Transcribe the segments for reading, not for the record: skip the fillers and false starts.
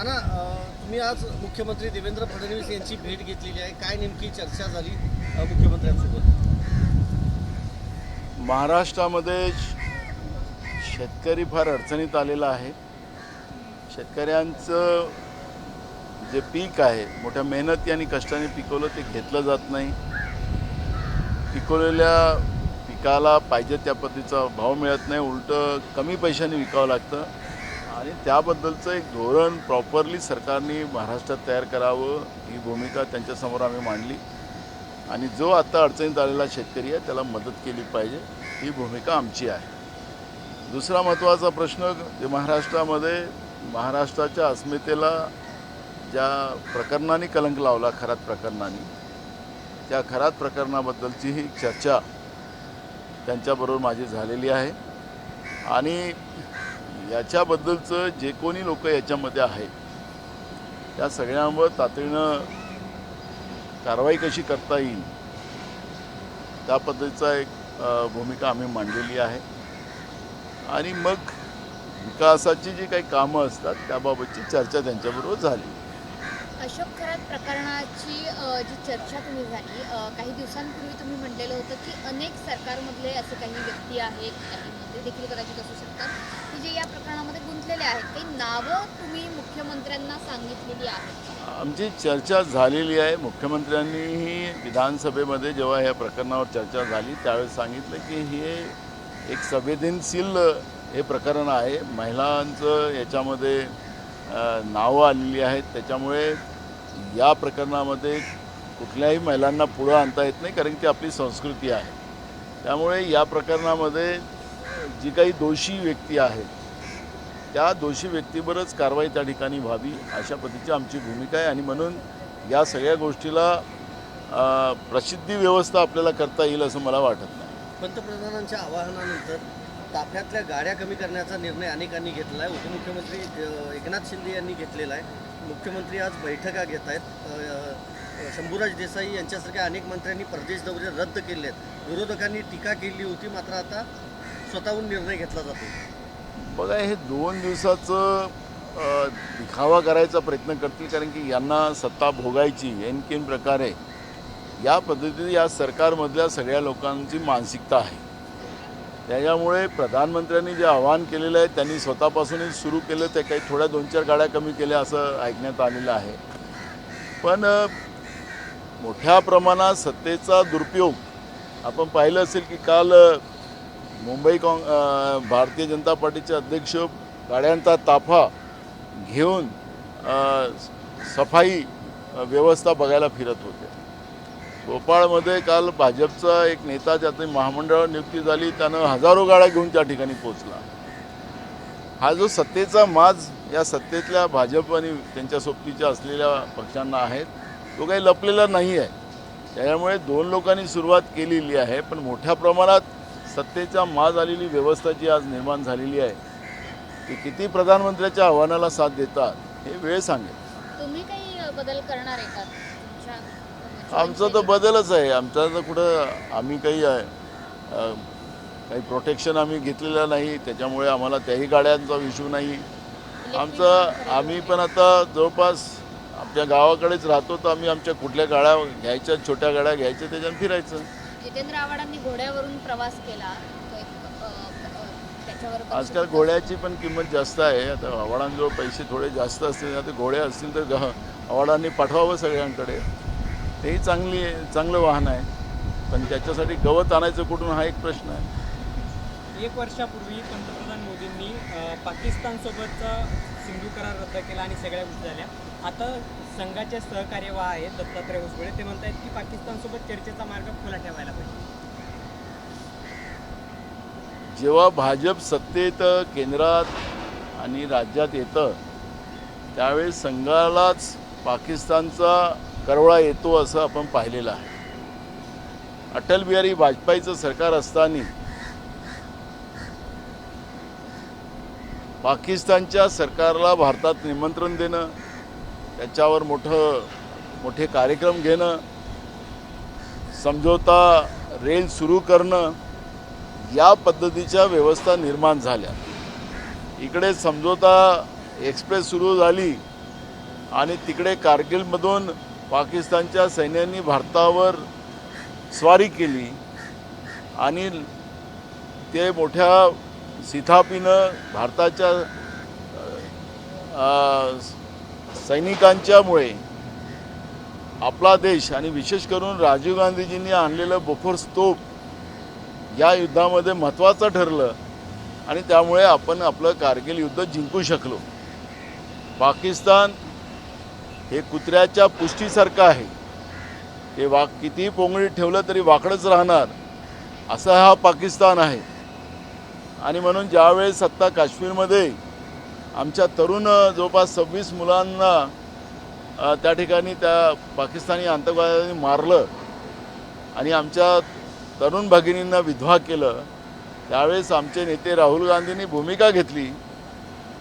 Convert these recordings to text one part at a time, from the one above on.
नाना, तुम्ही आज मुख्यमंत्री देवेंद्र फडणवीस यांची भेट घेतलेली आहे. काय नेमकी चर्चा झाली मुख्यमंत्र्यांसोबत? महाराष्ट्रामध्ये शेतकरी फार अडचणीत आलेला आहे. शेतकऱ्यांचं जे पीक आहे मोठ्या मेहनती आणि कष्टाने पिकवलं ते घेतलं जात नाही. पिकवलेल्या पिकाला पाहिजे त्या पद्धतीचा भाव मिळत नाही, उलटं कमी पैशाने विकावं लागतं. आणि त्याबद्दलचं एक धोरण प्रॉपरली सरकारने महाराष्ट्रात तयार करावं ही भूमिका त्यांच्यासमोर आम्ही मांडली. आणि जो आत्ता अडचणीत आलेला शेतकरी आहे त्याला मदत केली पाहिजे ही भूमिका आमची आहे. दुसरा महत्त्वाचा प्रश्न जे महाराष्ट्रामध्ये महाराष्ट्राच्या अस्मितेला ज्या प्रकरणाने कलंक लावला, खरात प्रकरणाने, त्या खरात प्रकरणाबद्दलचीही चर्चा त्यांच्याबरोबर माझी झालेली आहे. आणि याच्याबद्दलचं जे कोणी लोक याच्यामध्ये आहेत त्या सगळ्यांवर तातडीनं कारवाई कशी करता येईल त्या पद्धतीचा एक भूमिका आम्ही मांडलेली आहे. आणि मग विकासाची जी काही कामं असतात त्याबाबतची चर्चा त्यांच्याबरोबर झाली. अशोक खरात प्रकरणाची जी चर्चा तुम्ही झाली, काही दिवसांपूर्वी तुम्ही म्हटलेलं होतं की अनेक सरकारमधले असे काही व्यक्ती आहेत, काही मंत्री देखील कदाचित असू शकतात, की जे या प्रकरणामध्ये गुंतलेले आहेत. काही नावं तुम्ही मुख्यमंत्र्यांना सांगितलेली आहेत? आमची चर्चा झालेली आहे. मुख्यमंत्र्यांनीही विधानसभेमध्ये जेव्हा या प्रकरणावर चर्चा झाली त्यावेळेस सांगितलं की हे एक संवेदनशील हे प्रकरण आहे. महिलांचं याच्यामध्ये नावं आलेली आहेत, त्याच्यामुळे या प्रकरणामध्ये कुठल्याही महिलांना पुढं आणता येत नाही, कारण ती आपली संस्कृती आहे. त्यामुळे या प्रकरणामध्ये जी काही दोषी व्यक्ती आहेत त्या दोषी व्यक्तीवरच कारवाई त्या ठिकाणी व्हावी अशा पद्धतीची आमची भूमिका आहे. आणि म्हणून या सगळ्या गोष्टीला प्रसिद्धी व्यवस्था आपल्याला करता येईल असं मला वाटत नाही. पंतप्रधानांच्या आवाहनानंतर ताफ्यातल्या गाड्या कमी करण्याचा निर्णय अनेकांनी घेतला आहे. उपमुख्यमंत्री एकनाथ शिंदे यांनी घेतलेला आहे. मुख्यमंत्री आज बैठका घेत आहेत. शंभूराज देसाई यांच्यासारख्या अनेक मंत्र्यांनी परदेश दौरे रद्द केले आहेत. विरोधकांनी टीका केली होती, मात्र आता स्वतःहून निर्णय घेतला जातो. बघा, हे 2 दिवसाचं दिखावा करायचा प्रयत्न करतील, कारण की यांना सत्ता भोगायची आणखीन प्रकारे या पद्धतीने या सरकारमधल्या सगळ्या लोकांची मानसिकता आहे. त्याच्यामुळे प्रधानमंत्र्यांनी जे आवाहन केलेलं आहे त्यांनी स्वतःपासूनच सुरू केलं. ते काही थोड्या 2-4 गाड्या कमी केल्या असं ऐकण्यात आलेलं आहे. पण मोठ्या प्रमाणात सत्तेचा दुरुपयोग आपण पाहिलं असेल की काल मुंबई भारतीय जनता पार्टीचे अध्यक्ष गाड्यांचा ताफा घेऊन सफाई व्यवस्था बघायला फिरत होते. भोपाळमध्ये काल भाजपचा एक नेता ज्याची महामंडळावर नियुक्ती झाली त्यानं हजारो गाड्या घेऊन त्या ठिकाणी पोहोचला. हा जो सत्तेचा माज या सत्तेतल्या भाजप आणि त्यांच्या सोबतीच्या असलेल्या पक्षांना आहेत तो काही लपलेला नाही आहे. त्यामुळे 2 लोकांनी सुरुवात केलेली आहे, पण मोठ्या प्रमाणात सत्तेचा माज आलेली व्यवस्था जी आज निर्माण झालेली आहे ती किती प्रधानमंत्र्याच्या आव्हानाला साथ देतात हे वेळ सांगेल. तुम्ही काही बदल करणार आहे का? आमचा तर बदलच आहे. आमचा तर कुठं आम्ही काही प्रोटेक्शन आम्ही घेतलेलं नाही, त्याच्यामुळे आम्हाला त्याही गाड्यांचा इश्यू नाही. आम्ही पण आता जवळपास आमच्या गावाकडेच राहतो, तर आम्ही आमच्या कुठल्या गाड्या घ्यायच्या, छोट्या गाड्या घ्यायच्या, त्याच्यानं फिरायचं. जितेंद्र आव्हाडांनी घोड्यावरून प्रवास केला, त्याच्यावर आजकाल घोड्याची पण किंमत जास्त आहे. आता आव्हाडांजवळ पैसे थोडे जास्त असतील, आता घोडे असतील तर आव्हाडांनी पाठवावं सगळ्यांकडे. तेही चांगलं वाहन आहे, पण त्याच्यासाठी गवत आणायचं कुठून हा एक प्रश्न आहे. 1 वर्षापूर्वी पंतप्रधान मोदींनी पाकिस्तानसोबतचा सिंधू करार रद्द केला आणि सगळ्या गोष्टी झाल्या. आता संघाचे सहकार्यवाह आहेत दत्तात्रय होसबळे, ते म्हणत आहेत की पाकिस्तानसोबत चर्चेचा मार्ग खुला ठेवायला पाहिजे. जेव्हा भाजप सत्तेत केंद्रात आणि राज्यात येतं त्यावेळेस संघालाच पाकिस्तानचा करवळा येतो असं आपण पाहिलेलं आहे. अटल बिहारी वाजपेयीचं सरकार असताना पाकिस्तानच्या सरकारला भारतात निमंत्रण देणं, त्याच्यावर मोठे कार्यक्रम घेणं, समझोता रेल सुरू करणं, या पद्धतीच्या व्यवस्था निर्माण झाल्या. इकडे समझोता एक्सप्रेस सुरू झाली आणि तिकडे कारगिलमधून पाकिस्तानच्या सैन्यांनी भारतावर स्वारी केली आणि ते मोठ्या सिथापीनं भारताच्या सैनिकांच्यामुळे आपला देश आणि विशेष करून राजीव गांधीजींनी आणलेलं बोफोर्स तोफ या युद्धामध्ये महत्त्वाचं ठरलं आणि त्यामुळे आपण आपलं कारगिल युद्ध जिंकू शकलो. पाकिस्तान हे कुत्र्याच्या पुष्टीसारखं आहे. ते कितीही पोंगळीत ठेवलं तरी वाकडंच राहणार असा हा पाकिस्तान आहे. आणि म्हणून ज्यावेळेस सत्ता काश्मीरमध्ये आमच्या तरुण जवळपास 26 मुलांना त्या ठिकाणी त्या पाकिस्तानी आतंकवाद्यांनी मारलं आणि आमच्या तरुण भगिनींना विधवा केलं, त्यावेळेस आमचे नेते राहुल गांधींनी भूमिका घेतली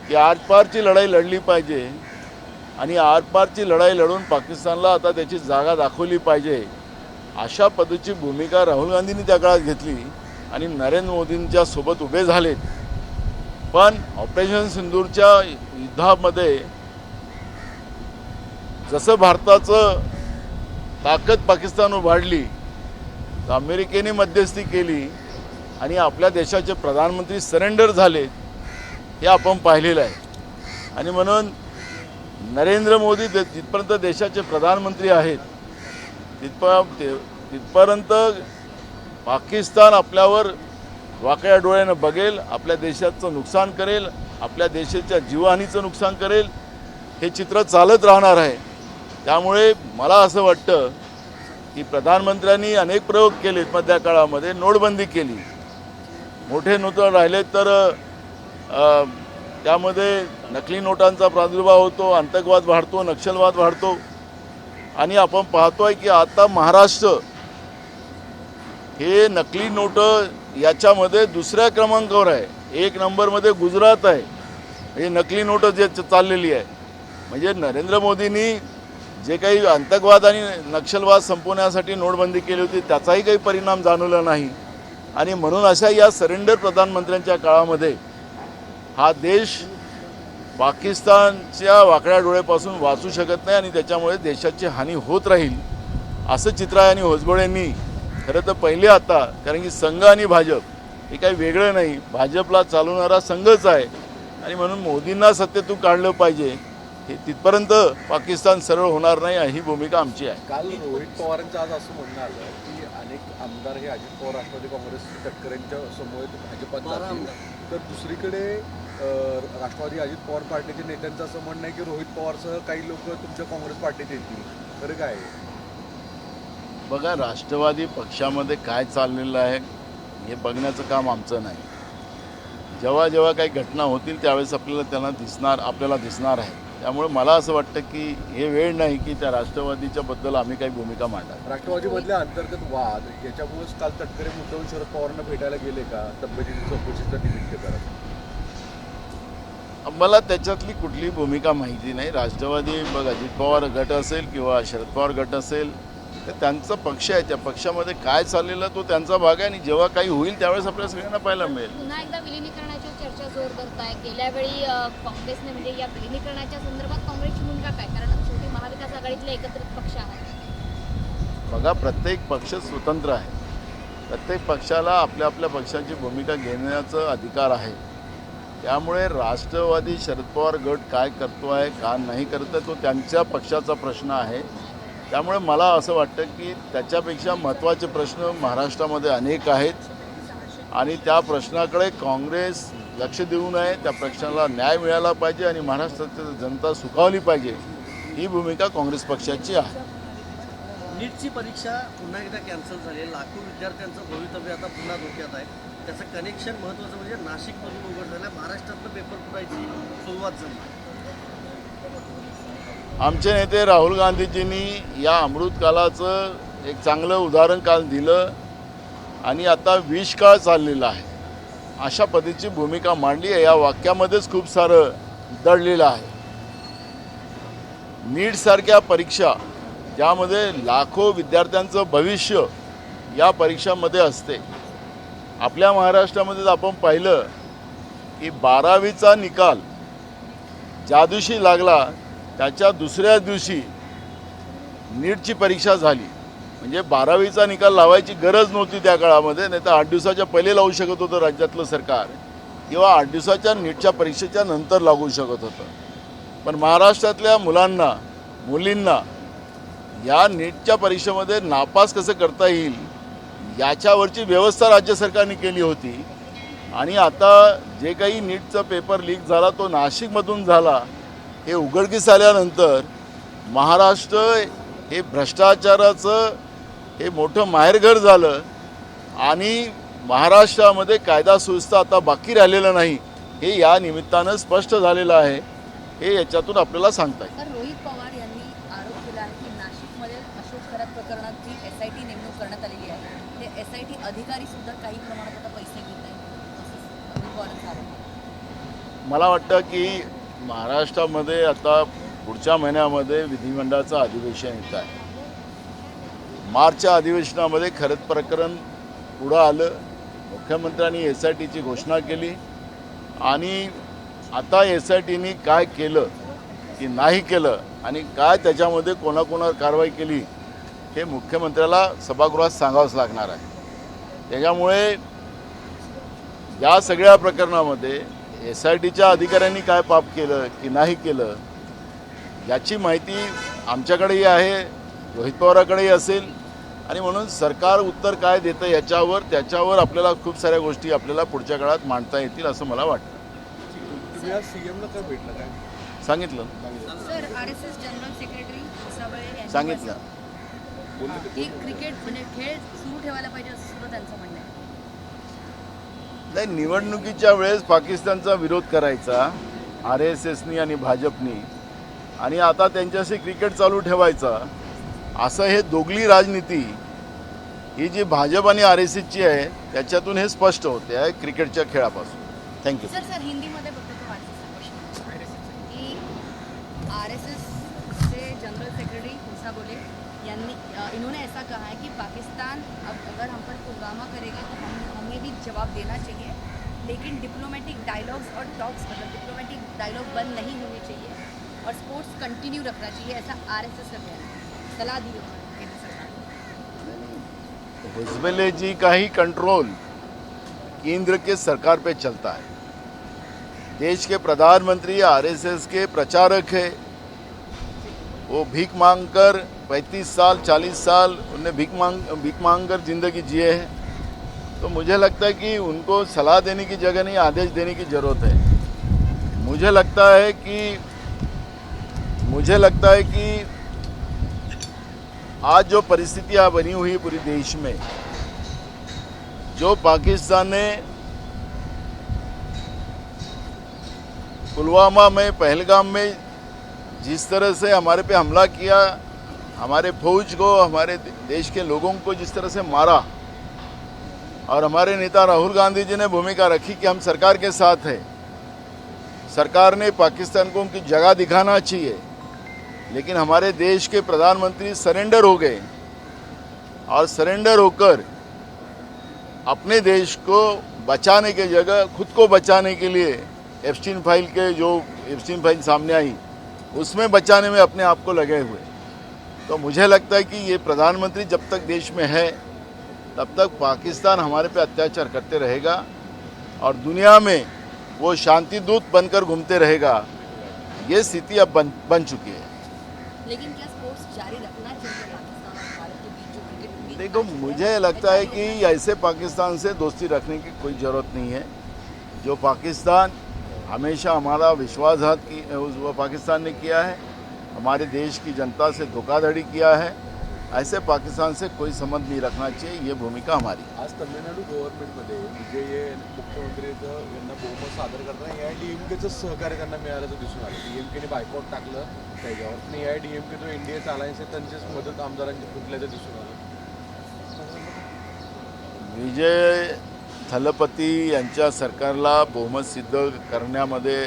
की आरपारची लढाई लढली पाहिजे आणि आरपारची लढाई लढून पाकिस्तानला आता त्याची जागा दाखवली पाहिजे. अशा पद्धतीची भूमिका राहुल गांधींनी त्या काळात घेतली आणि नरेंद्र मोदींच्या सोबत उभे झालेत. पण ऑपरेशन सिंदूरच्या युद्धामध्ये जसं भारताचं ताकद पाकिस्तान उभारली तर अमेरिकेने मध्यस्थी केली आणि आपल्या देशाचे प्रधानमंत्री सरेंडर झाले हे आपण पाहिलेलं आहे. आणि म्हणून नरेंद्र मोदी जिथपर्यंत देशाचे प्रधानमंत्री आहेत तिथपर्यंत पाकिस्तान आपल्यावर वाकड्या डोळ्यानं बघेल, आपल्या देशाचं नुकसान करेल, आपल्या देशाच्या जीवहानीचं नुकसान करेल, हे चित्र चालत राहणार आहे. त्यामुळे मला असं वाटतं की प्रधानमंत्र्यांनी अनेक प्रयोग केलेत. मधल्या काळामध्ये नोटबंदी केली, मोठे नोट राहिले तर त्यामध्ये नकली नोटांचा प्रादुर्भाव होतो, आतंकवाद वाढतो, नक्षलवाद वाढतो. आणि आपण पाहतोय की आता महाराष्ट्र हे नकली नोट याच्यामध्ये दुसऱ्या क्रमांकावर आहे. 1 नंबरमध्ये गुजरात आहे हे नकली नोट जे चाललेली आहे. म्हणजे नरेंद्र मोदींनी जे काही आतंकवाद आणि नक्षलवाद संपवण्यासाठी नोटबंदी केली होती त्याचाही काही परिणाम जाणवला नाही. आणि म्हणून अशा या सरेंडर प्रधानमंत्र्यांच्या काळामध्ये हा देश पाकिस्तानच्या वाकड्या डोळ्यापासून वाचू शकत नाही आणि त्याच्यामुळे देशाची हानी होत राहील असं चित्र आहे. आणि होसबळेंनी खरं तर पहिले आता, कारण की संघ आणि भाजप हे काही वेगळं नाही, भाजपला चालवणारा संघच आहे आणि म्हणून मोदींना सत्तेतून काढलं पाहिजे. हे तिथपर्यंत पाकिस्तान सरळ होणार नाही ही भूमिका आमची आहे. काल रोहित पवारांचं आज असं म्हणणं आलं की अनेक आमदार हे अजित पवार राष्ट्रवादी काँग्रेस तटकरेंच्या समोर भाजपात जातील, तर दुसरीकडे राष्ट्रवादी अजित पवार पार्टीच्या नेत्यांचं असं म्हणणं आहे की रोहित पवारसह काही लोक तुमच्या काँग्रेस पार्टीत येतील. खरं काय आहे? बघा, राष्ट्रवादी पक्षामध्ये काय चाललेलं आहे हे बघण्याचं काम आमचं नाही. जेव्हा जेव्हा काही घटना होतील त्यावेळेस आपल्याला दिसणार आहे. त्यामुळे मला असं वाटतं की हे वेळ नाही की त्या राष्ट्रवादीच्या बद्दल आम्ही काही भूमिका मांडा. राष्ट्रवादीमधल्या अंतर्गत वाद याच्यामुळेच काल तटकरे मुद्दाहून शरद पवारांना भेटायला गेले का तब्येतीची चौकशीचं निमित्त करत? मला त्याच्यातली कुठली भूमिका माहिती नाही. राष्ट्रवादी अजित पवार गट असेल किंवा शरद पवार गट असेल तर त्यांचा पक्ष आहे, त्या पक्षामध्ये काय चाललेलं तो त्यांचा भाग आहे आणि जेव्हा काही होईल त्यावेळेस आपल्याला सगळ्यांना पाहायला मिळेल. पुन्हा एकदा विलिनीकरणाची चर्चा जोर धरत आहे. गेल्या वेळी काँग्रेसने म्हणजे या विलिनीकरणाच्या संदर्भात काँग्रेसची भूमिका काय? कारण शेवटी महाविकास आघाडीतले एकत्रित पक्ष आहेत. बघा, प्रत्येक पक्ष स्वतंत्र आहे. प्रत्येक पक्षाला आपल्या आपल्या पक्षाची भूमिका घेण्याचा अधिकार आहे. त्यामुळे राष्ट्रवादी शरद पवार गट काय करतो आहे का नाही करत आहे तो त्यांच्या पक्षाचा प्रश्न आहे. त्यामुळे मला असं वाटतं की त्याच्यापेक्षा महत्त्वाचे प्रश्न महाराष्ट्रामध्ये अनेक आहेत आणि त्या प्रश्नाकडे काँग्रेस लक्ष देऊ नये. त्या प्रश्नाला न्याय मिळाला पाहिजे आणि महाराष्ट्राची जनता सुखावली पाहिजे ही भूमिका काँग्रेस पक्षाची आहे. नीटची परीक्षा पुन्हा एकदा कॅन्सल झाली आहे. लाखो विद्यार्थ्यांचं भवितव्य आता पुन्हा धोक्यात आहे. त्याचं कनेक्शन महत्त्वाचं म्हणजे नाशिकमधून उघड झालं. महाराष्ट्रातलं पेपर फुटायची सुरुवात झाली. आमचे नेते राहुल गांधीजींनी या अमृतकालाचं एक चांगलं उदाहरण काल दिलं आणि आता विषकाळ चाललेला आहे अशा पद्धतीची भूमिका मांडली आहे. या वाक्यामध्येच खूप सारं दडलेलं आहे. नीटसारख्या परीक्षा ज्यामध्ये लाखो विद्यार्थ्यांचं भविष्य या परीक्षामध्ये असते. आपल्या महाराष्ट्रामध्ये आपण पाहिलं की 12वीचा निकाल ज्या दिवशी लागला त्याच्या दुसऱ्या दिवशी नीटची परीक्षा झाली. म्हणजे 12वीचा निकाल लावायची गरज नव्हती त्या काळामध्ये, नाही तर 8 दिवसाच्या पहिले लावू शकत होतं राज्यातलं सरकार, किंवा 8 दिवसाच्या नीटच्या परीक्षेच्या नंतर लागू शकत होतं. पण महाराष्ट्रातल्या मुलांना मुलींना या नीटच्या परीक्षेमध्ये नापास कसं करता येईल याच्यावरची व्यवस्था राज्य सरकारने केली होती. आणि आता जे काही नीटचा पेपर लीक झाला तो नाशिकमधून झाला, हे उघडकीस आल्यानंतर महाराष्ट्र हे भ्रष्टाचाराचं हे मोठं माहेरघर झालं आणि महाराष्ट्रामध्ये कायदा सुव्यवस्था आता बाकी राहिलेलं नाही, हे या निमित्तानं स्पष्ट झालेलं आहे. हे याच्यातून आपल्याला सांगता येईल. तर रोहित पवार यांनी आरोप केला आहे की नाशिकमध्ये अशोक खरात प्रकरणात जी SIT नेमणूक करण्यात आलेली आहे ते SIT अधिकारी सुद्धा काही प्रमाणात आता पैसे घेत आहेत असं रोहित पवारांचा आरोप आहे. मला वाटतं की महाराष्ट्रामध्ये आता पुढच्या महिन्यामध्ये विधिमंडळाचं अधिवेशन येत आहे. मार्चच्या अधिवेशनामध्ये खरंच प्रकरण पुढं आलं, मुख्यमंत्र्यांनी SITची घोषणा केली आणि आता SITनी काय केलं की नाही केलं आणि काय त्याच्यामध्ये कोणाकोणावर कारवाई केली हे मुख्यमंत्र्याला सभागृहात सांगावंच लागणार आहे. त्याच्यामुळे या सगळ्या प्रकरणामध्ये SITच्या अधिकाऱ्यांनी काय पाप केलं की नाही केलं याची माहिती आमच्याकडेही आहे, रोहित पवाराकडेही असेल. आणि म्हणून सरकार उत्तर काय देतं त्याच्यावर आपल्याला खूप साऱ्या गोष्टी आपल्याला पुढच्या काळात मांडता येतील असं मला वाटतं. तुम्ही आज CM ला काय भेटलं काय सांगितलं सर RSS जनरल सेक्रेटरी मुसाबळे यांनी सांगितलं बोलले ते? की क्रिकेट म्हणजे खेळ सुरू ठेवायला पाहिजे असं सुद्धा त्यांचं म्हणणं आहे. नाही, निवडणुकीच्या वेळेस पाकिस्तानचा विरोध करायचा RSSनी आणि भाजपनी, आणि आता त्यांच्याशी क्रिकेट चालू ठेवायचा, असं हे दोघली राजनीती ही जी भाजप आणि RSSची आहे त्याच्यातून हे स्पष्ट होते आहे क्रिकेटच्या खेळापासून. थँक्यू. सर हिंदीमध्ये बघतो तो RSS की RSS से जनरल सेक्रेटरी मूसा बोले यानी इन्होंने ऐसा कहा है कि पाकिस्तान अब अगर हम पर पुलवामा करेगा तो हमें भी जवाब देना चाहिए, लेकिन डिप्लोमेटिक डायलॉग्स और टॉक्स मतलब डिप्लोमेटिक डायलॉग बंद नहीं होने चाहिए और स्पोर्ट्स कंटिन्यू रखना चाहिए, ऐसा RSS का कहना है. सलाह दी केंद्र सरकार ने. हिजबुल्लाह का ही कंट्रोल केंद्र के सरकार पे चलता है. देश के प्रधानमंत्री RSS के प्रचारक है. वो भीख मांगकर 35 साल 40 साल उन्हें भीख मांग कर जिंदगी जिए हैं. तो मुझे लगता है कि उनको सलाह देने की जगह नहीं आदेश देने की ज़रूरत है. मुझे लगता है कि आज जो परिस्थितियाँ बनी हुई पूरी देश में, जो पाकिस्तान ने पुलवामा में पहलगाम में जिस तरह से हमारे पे हमला किया, हमारे फौज को हमारे देश के लोगों को जिस तरह से मारा, और हमारे नेता राहुल गांधी जी ने भूमिका रखी कि हम सरकार के साथ हैं, सरकार ने पाकिस्तान को उनकी जगह दिखाना चाहिए, लेकिन हमारे देश के प्रधानमंत्री सरेंडर हो गए और सरेंडर होकर अपने देश को बचाने की जगह खुद को बचाने के लिए एप्स्टीन फाइल सामने आई उसमें बचाने में अपने आप को लगे हुए. तो मुझे लगता है कि ये प्रधानमंत्री जब तक देश में है तब तक पाकिस्तान हमारे पे अत्याचार करते रहेगा और दुनिया में वो शांति दूत बनकर घूमते रहेगा. ये स्थिति अब बन चुकी है. लेकिन क्या स्पोर्ट्स जारी रखना चाहिए पाकिस्तान और भारत के बीच जो क्रिकेट देखो, मुझे लगता है कि ऐसे पाकिस्तान से दोस्ती रखने की कोई ज़रूरत नहीं है. जो पाकिस्तान हमेशा हमारा विश्वासघात की वो पाकिस्तान ने किया है, हमारे देश की जनता से धोखाधड़ी किया है, ऐसे पाकिस्तान से कोई संबंध नहीं रखना चाहिए. ये भूमिका हमारी. आज तमिळनाडू गव्हर्नमेंटमध्ये विजय मुख्यमंत्री यांना बहुमत सादर करताना AIADMKचं सहकार्य त्यांना मिळाल्याचं दिसून आलं. DMKने बायकॉट टाकलं त्याच्यावर, पण AIADMK जो NDAचा अलायन्स आहे त्यांचीच मदत आमदारांची फुटल्याचं दिसून आलं. विजय थलपती यांच्या सरकारला बहुमत सिद्ध करण्यामध्ये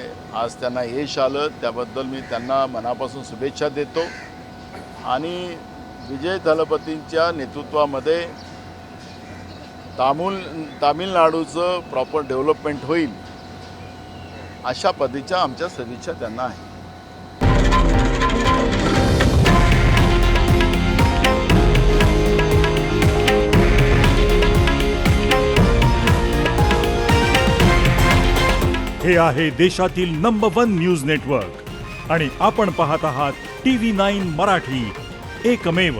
आज त्यांना यश आलं, त्याबद्दल मी त्यांना मनापासून शुभेच्छा देतो. आणि विजय थलपतींच्या नेतृत्वामध्ये तामिळनाडूचं प्रॉपर डेव्हलपमेंट होईल अशा पद्धतीच्या आमच्या सदिच्छा त्यांना आहे. हे आहे देशातील नंबर 1 न्यूज नेटवर्क आणि आपण पाहत आहात TV9 मराठी, एकमेव.